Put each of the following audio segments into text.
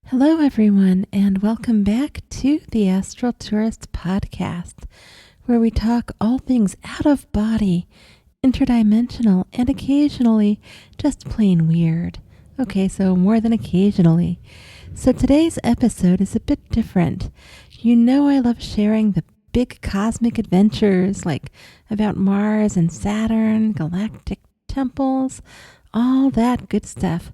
Hello, everyone, and welcome back to the Astral Tourist Podcast, where we talk all things out of body, interdimensional, and occasionally just plain weird. Okay, so more than occasionally. So today's episode is a bit different. You know I love sharing the big cosmic adventures, like about Mars and Saturn, galactic temples, all that good stuff.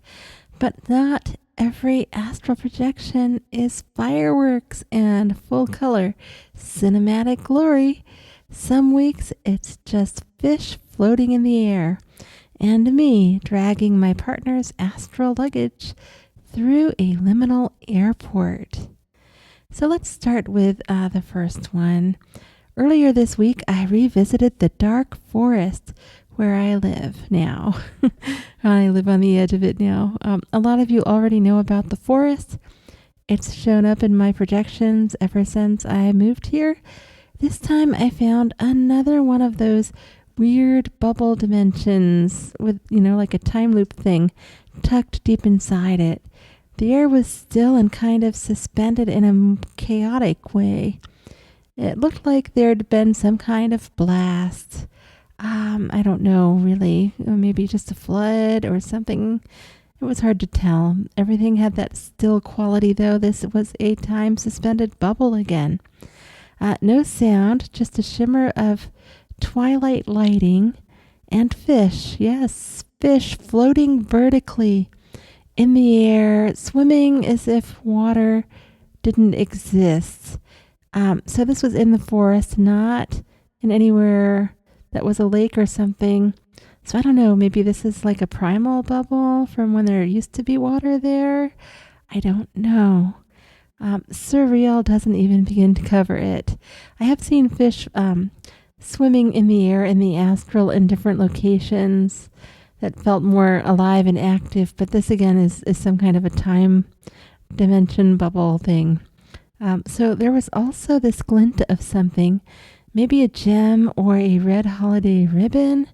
But not every astral projection is fireworks and full color cinematic glory. Some weeks it's just fish floating in the air and me dragging my partner's astral luggage through a liminal airport. So let's start with the first one. Earlier this week, I revisited the dark forest where I live now. I live on the edge of it now. A lot of you already know about the forest. It's shown up in my projections ever since I moved here. This time I found another one of those weird bubble dimensions with, like a time loop thing tucked deep inside it. The air was still and kind of suspended in a chaotic way. It looked like there'd been some kind of blast. I don't know, really. Maybe just a flood or something. It was hard to tell. Everything had that still quality, though. This was a time-suspended bubble again. No sound, just a shimmer of twilight lighting and fish. Yes, fish floating vertically in the air, swimming as if water didn't exist. So this was in the forest, not in anywhere that was a lake or something. So I don't know, maybe this is like a primal bubble from when there used to be water there. I don't know. Surreal doesn't even begin to cover it. I have seen fish swimming in the air in the astral in different locations that felt more alive and active, but this again is some kind of a time dimension bubble thing. So there was also this glint of something, maybe a gem or a red holiday ribbon.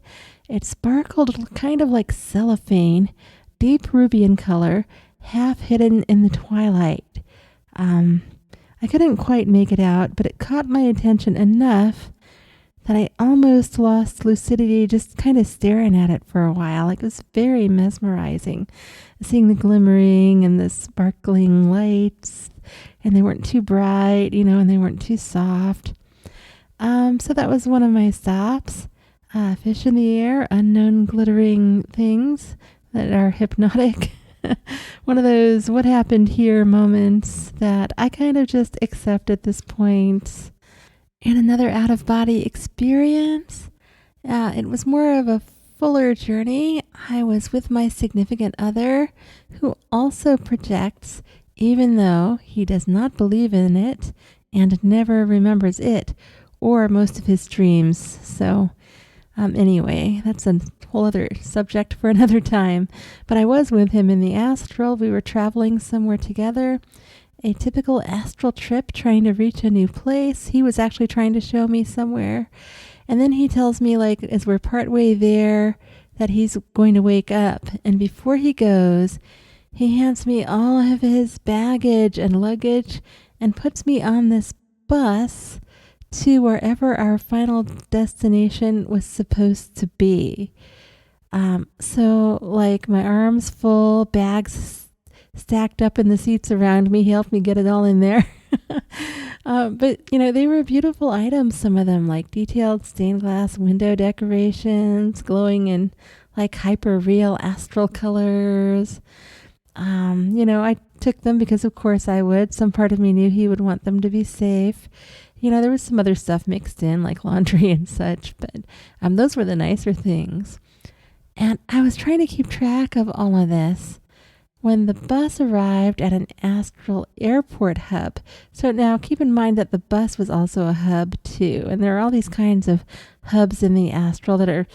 It sparkled kind of like cellophane, deep ruby in color, half hidden in the twilight. I couldn't quite make it out, but it caught my attention enough that I almost lost lucidity just kind of staring at it for a while. It was very mesmerizing, seeing the glimmering and the sparkling lights, and they weren't too bright, and they weren't too soft. So that was one of my stops. Fish in the air, unknown glittering things that are hypnotic. One of those what happened here moments that I kind of just accept at this point. And another out-of-body experience. It was more of a fuller journey. I was with my significant other who also projects, even though he does not believe in it and never remembers it or most of his dreams. So anyway, that's a whole other subject for another time. But I was with him in the astral. We were traveling somewhere together. A typical astral trip, trying to reach a new place. He was actually trying to show me somewhere. And then he tells me, as we're partway there, that he's going to wake up. And before he goes, he hands me all of his baggage and luggage and puts me on this bus to wherever our final destination was supposed to be. So my arms full, bags stacked up in the seats around me. He helped me get it all in there. But, they were beautiful items, some of them, like detailed stained glass window decorations, glowing in hyper real astral colors. I took them because of course I would. Some part of me knew he would want them to be safe. There was some other stuff mixed in, like laundry and such, but those were the nicer things. And I was trying to keep track of all of this when the bus arrived at an astral airport hub. So now keep in mind that the bus was also a hub too. And there are all these kinds of hubs in the astral that are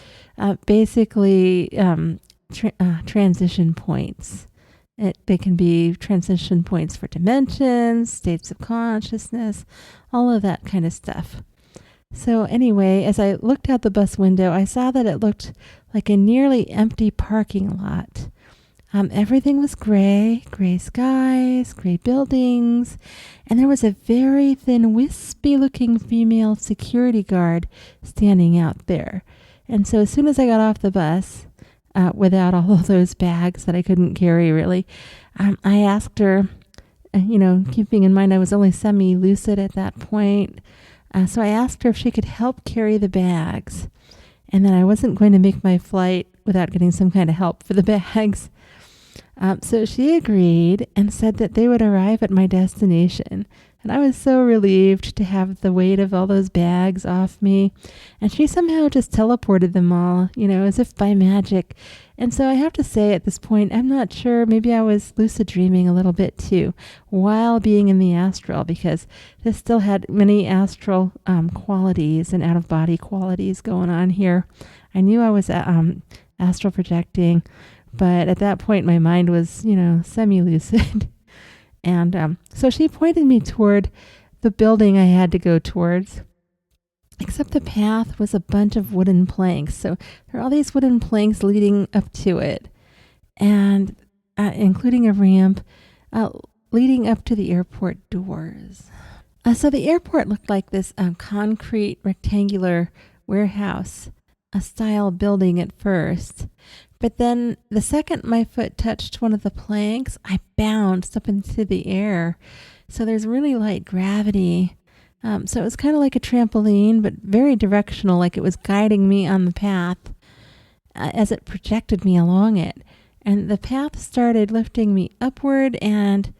basically transition points. They can be transition points for dimensions, states of consciousness, all of that kind of stuff. So anyway, as I looked out the bus window, I saw that it looked like a nearly empty parking lot. Everything was gray skies, gray buildings, and there was a very thin, wispy-looking female security guard standing out there. And so as soon as I got off the bus, without all of those bags that I couldn't carry really, I asked her, keeping in mind I was only semi-lucid at that point, so I asked her if she could help carry the bags, and that I wasn't going to make my flight without getting some kind of help for the bags. So she agreed and said that they would arrive at my destination. And I was so relieved to have the weight of all those bags off me. And she somehow just teleported them all, as if by magic. And so I have to say at this point, I'm not sure, maybe I was lucid dreaming a little bit too, while being in the astral, because this still had many astral qualities and out-of-body qualities going on here. I knew I was astral projecting, but at that point my mind was, semi-lucid. And so she pointed me toward the building I had to go towards, except the path was a bunch of wooden planks. So there are all these wooden planks leading up to it, and including a ramp leading up to the airport doors. So the airport looked like this concrete rectangular warehouse, a style building at first. But then the second my foot touched one of the planks, I bounced up into the air. So there's really light gravity. So it was kind of like a trampoline, but very directional, like it was guiding me on the path as it projected me along it. And the path started lifting me upward, and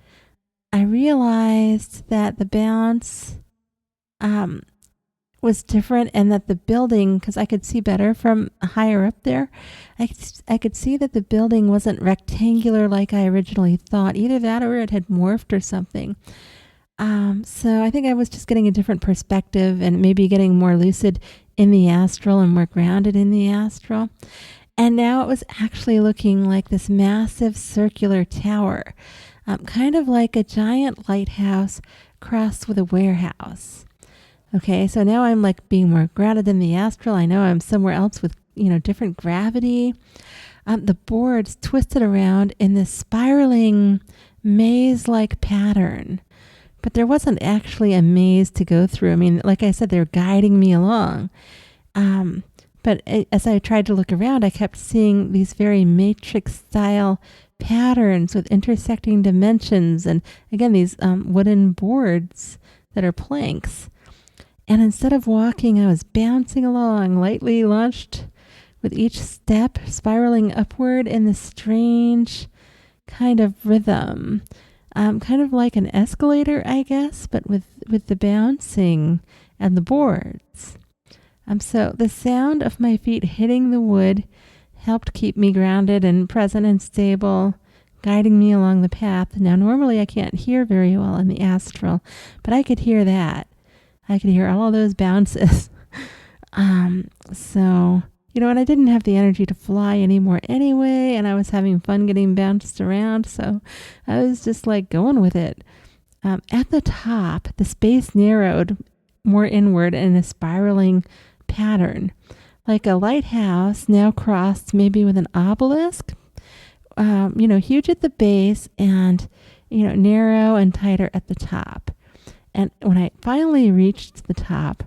I realized that the bounce was different, and that the building, because I could see better from higher up there, I could see that the building wasn't rectangular like I originally thought. Either that or it had morphed or something. So I think I was just getting a different perspective and maybe getting more lucid in the astral and more grounded in the astral. And now it was actually looking like this massive circular tower, kind of like a giant lighthouse crossed with a warehouse. Okay, so now I'm like being more grounded in the astral. I know I'm somewhere else with, different gravity. The boards twisted around in this spiraling maze-like pattern. But there wasn't actually a maze to go through. I mean, like I said, they were guiding me along. But as I tried to look around, I kept seeing these very matrix-style patterns with intersecting dimensions. And again, these wooden boards that are planks. And instead of walking, I was bouncing along, lightly launched with each step, spiraling upward in this strange kind of rhythm. Kind of like an escalator, I guess, but with the bouncing and the boards. So the sound of my feet hitting the wood helped keep me grounded and present and stable, guiding me along the path. Now, normally I can't hear very well in the astral, but I could hear that. I could hear all of those bounces. And I didn't have the energy to fly anymore anyway, and I was having fun getting bounced around, so I was just like going with it. At the top, the space narrowed more inward in a spiraling pattern, like a lighthouse now crossed maybe with an obelisk, huge at the base and, narrow and tighter at the top. And when I finally reached the top,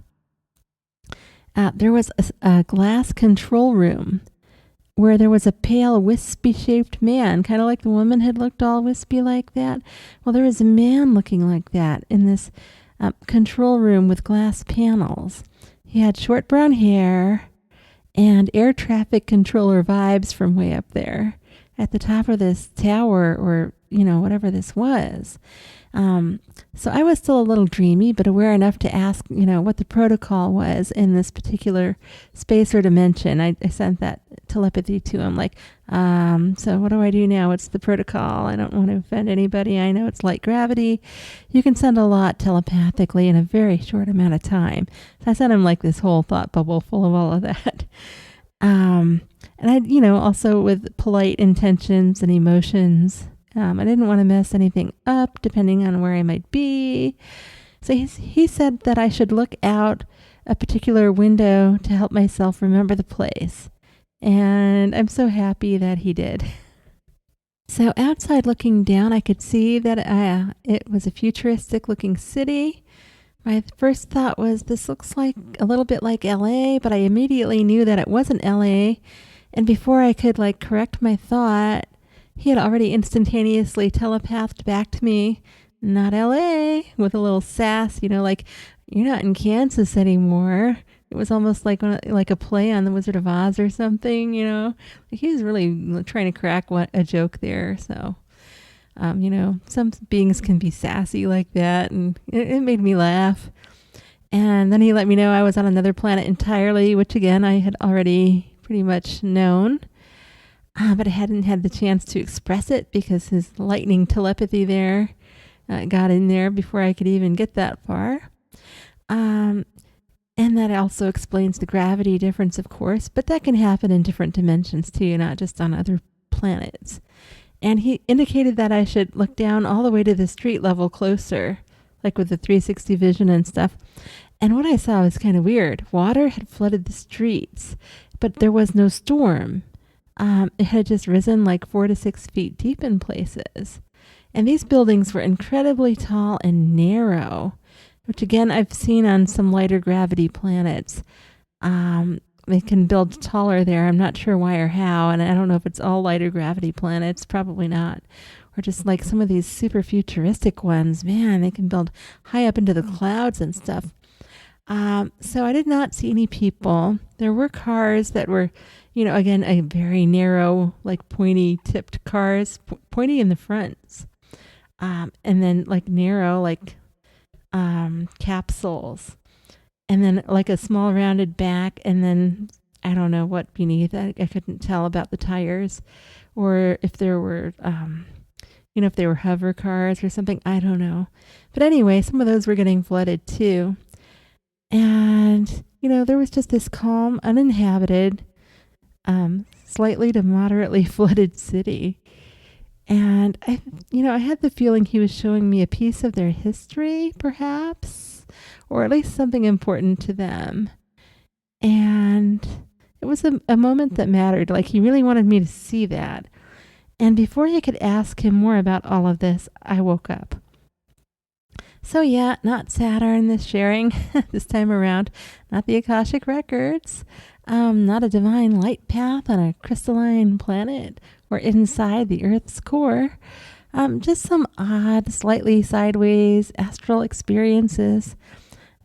there was a glass control room where there was a pale, wispy-shaped man, kind of like the woman had looked all wispy like that. Well, there was a man looking like that in this control room with glass panels. He had short brown hair and air traffic controller vibes from way up there at the top of this tower, or, whatever this was. So I was still a little dreamy, but aware enough to ask, what the protocol was in this particular space or dimension. I sent that telepathy to him, like, so what do I do now? What's the protocol? I don't want to offend anybody. I know it's light gravity. You can send a lot telepathically in a very short amount of time. So I sent him like this whole thought bubble full of all of that. And I, also with polite intentions and emotions. I didn't want to mess anything up depending on where I might be. So he said that I should look out a particular window to help myself remember the place. And I'm so happy that he did. So outside looking down, I could see that it was a futuristic looking city. My first thought was, this looks like a little bit like LA, but I immediately knew that it wasn't LA. And before I could correct my thought, he had already instantaneously telepathed back to me, not LA, with a little sass, like, you're not in Kansas anymore. It was almost like a play on The Wizard of Oz or something, He was really trying to crack a joke there. So, some beings can be sassy like that, and it made me laugh. And then he let me know I was on another planet entirely, which again, I had already pretty much known. But I hadn't had the chance to express it because his lightning telepathy there got in there before I could even get that far. And that also explains the gravity difference, of course, but that can happen in different dimensions too, not just on other planets. And he indicated that I should look down all the way to the street level closer, like with the 360 vision and stuff. And what I saw was kind of weird. Water had flooded the streets, but there was no storm. It had just risen 4 to 6 feet deep in places. And these buildings were incredibly tall and narrow, which again, I've seen on some lighter gravity planets. They can build taller there. I'm not sure why or how, and I don't know if it's all lighter gravity planets. Probably not. Or just like some of these super futuristic ones. Man, they can build high up into the clouds and stuff. So I did not see any people. There were cars that were, again, a very narrow, pointy-tipped cars, pointy in the fronts. And then narrow, capsules. And then a small rounded back, and then I don't know what beneath. I couldn't tell about the tires, or if there were, if they were hover cars or something. I don't know. But anyway, some of those were getting flooded too. And, there was just this calm, uninhabited, slightly to moderately flooded city. And I had the feeling he was showing me a piece of their history, perhaps, or at least something important to them. And it was a moment that mattered. He really wanted me to see that. And before I could ask him more about all of this, I woke up. So yeah, not Saturn this sharing this time around, not the Akashic Records, not a divine light path on a crystalline planet or inside the Earth's core, just some odd, slightly sideways astral experiences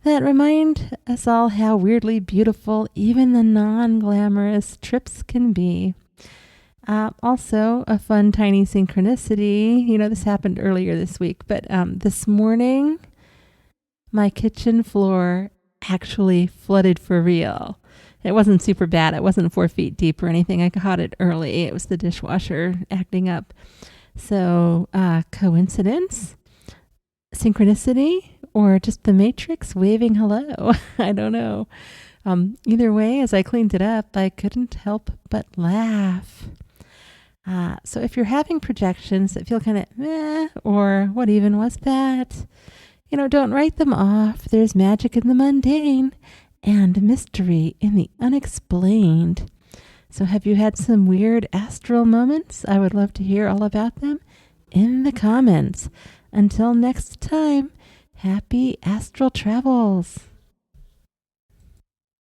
that remind us all how weirdly beautiful even the non-glamorous trips can be. Also, a fun tiny synchronicity. This happened earlier this week, but this morning, my kitchen floor actually flooded for real. It wasn't super bad. It wasn't 4 feet deep or anything. I caught it early. It was the dishwasher acting up. So, coincidence? Synchronicity? Or just the Matrix waving hello? I don't know. Either way, as I cleaned it up, I couldn't help but laugh. So if you're having projections that feel kind of meh, or what even was that? Don't write them off. There's magic in the mundane and mystery in the unexplained. So have you had some weird astral moments? I would love to hear all about them in the comments. Until next time, happy astral travels.